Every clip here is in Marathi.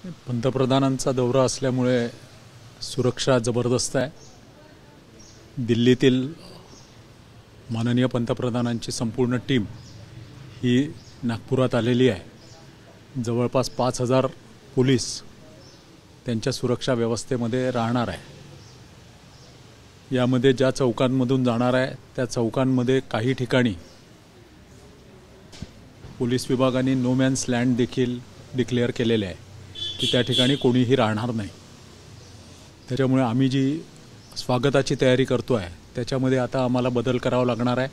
पंतप्रधानांचा दौरा असल्यामुळे सुरक्षा जबरदस्त आहे। दिल्लीतील माननीय पंतप्रधानांची संपूर्ण टीम ही नागपुरात आलेली आहे। जवळपास 5000 पोलीस त्यांच्या सुरक्षा व्यवस्थेमध्ये राहणार आहे। यामध्ये ज्या चौकांमधून जाणार आहे त्या चौकांमध्ये काही ठिकाणी पोलीस विभागाने नो मॅन्स लँड देखील डिक्लेअर केलेले आहे की त्या ठिकाणी कोणीही राहणार नाही। त्याच्यामुळे आम्ही जी स्वागताची तयारी करतो आहे त्याच्यामध्ये आता आम्हाला बदल करावा लागणार आहे,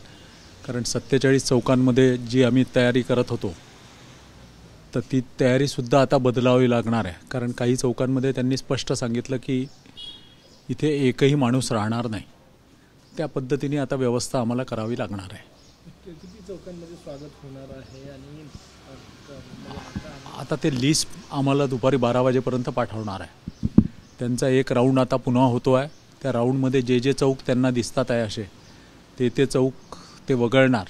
कारण 47 चौकांमध्ये जी आम्ही तयारी करत होतो तर ती तयारीसुद्धा आता बदलावी लागणार आहे, कारण काही चौकांमध्ये त्यांनी स्पष्ट सांगितलं की इथे एकही माणूस राहणार नाही। त्या पद्धतीने आता व्यवस्था आम्हाला करावी लागणार आहे। किती चौकांमध्ये स्वागत होणार आहे आणि आता ते लिस्ट आम्हाला दुपारी 12 वाजेपर्यंत पाठवणार आहे। त्यांचा एक राऊंड आता पुन्हा होतो आहे। त्या राऊंडमध्ये जे जे चौक त्यांना दिसतात आहे असे ते चौक ते वगळणार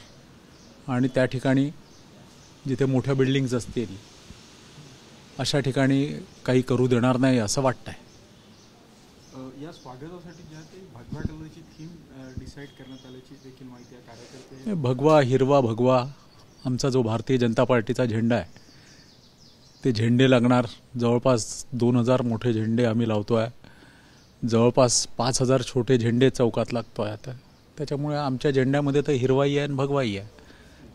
आणि त्या ठिकाणी जिथे मोठ्या बिल्डिंग्स असतील अशा ठिकाणी काही करू देणार नाही असं वाटतं आहे। या स्वागतासाठी ज्या ते भगवा कलरची थीम डिसाईड करण्यात आल्याची देखील माहिती आहे। कार्यकर्ते भगवा, हिरवा भगवा आमचा जो भारतीय जनता पार्टीचा झेंडा आहे ते झेंडे लागणार। जवळपास 2000 मोठे झेंडे आम्ही लावतो आहे। जवळपास 5000 छोटे झेंडे चौकात लागतो आहे आता। त्याच्यामुळे आमच्या झेंड्यामध्ये तर हिरवाई आहे आणि भगवाई आहे,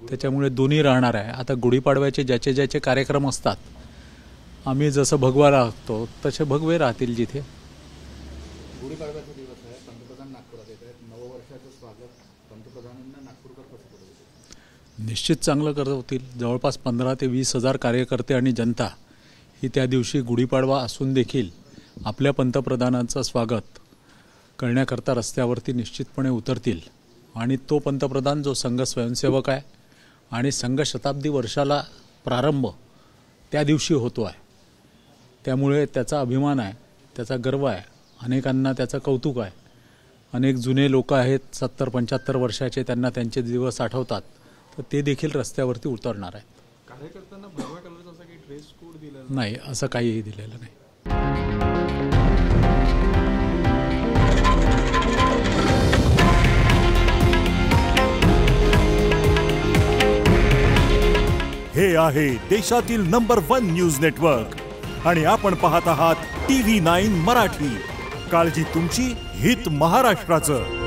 त्याच्यामुळे दोन्ही राहणार आहे। आता गुढीपाडव्याचे ज्याचे ज्याचे कार्यक्रम असतात आम्ही जसं भगवा राहतो तसे भगवे राहतील। जिथे गुढीपाडव्याचा दिवस आहे, पंतप्रधान नागपुरात येत आहेत, नववर्षाचं स्वागत पंतप्रधानांना नागपूरकर कसं करतील? निश्चित चांगलं करतील। जवळपास 15 ते 20 हजार कार्यकर्ते आणि जनता ही त्या दिवशी गुढीपाडवा असून देखील आपल्या पंतप्रधानांचं स्वागत करण्याकरता रस्त्यावरती निश्चितपणे उतरतील। आणि तो पंतप्रधान जो संघ स्वयंसेवक आहे आणि संघ शताब्दी वर्षाला प्रारंभ त्या दिवशी होतो आहे, त्यामुळे त्याचा अभिमान आहे, त्याचा गर्व आहे। अनेकांना त्याचं कौतुक आहे। अनेक जुने लोक आहेत 70-75 वर्षाचे, त्यांना त्यांचे दिवस आठवतात, तर ते देखील रस्त्यावरती उतरणार आहेत। कार्यकर्त्यांना भगवा कलरचा असा काही ड्रेस कोड दिलेला नाही, असं काहीही दिलेलं नाही। हे आहे देशातील नंबर 1 न्यूज नेटवर्क आणि आपण पाहत आहात TV9 मराठी। काळजी तुमची, हित महाराष्ट्राचं।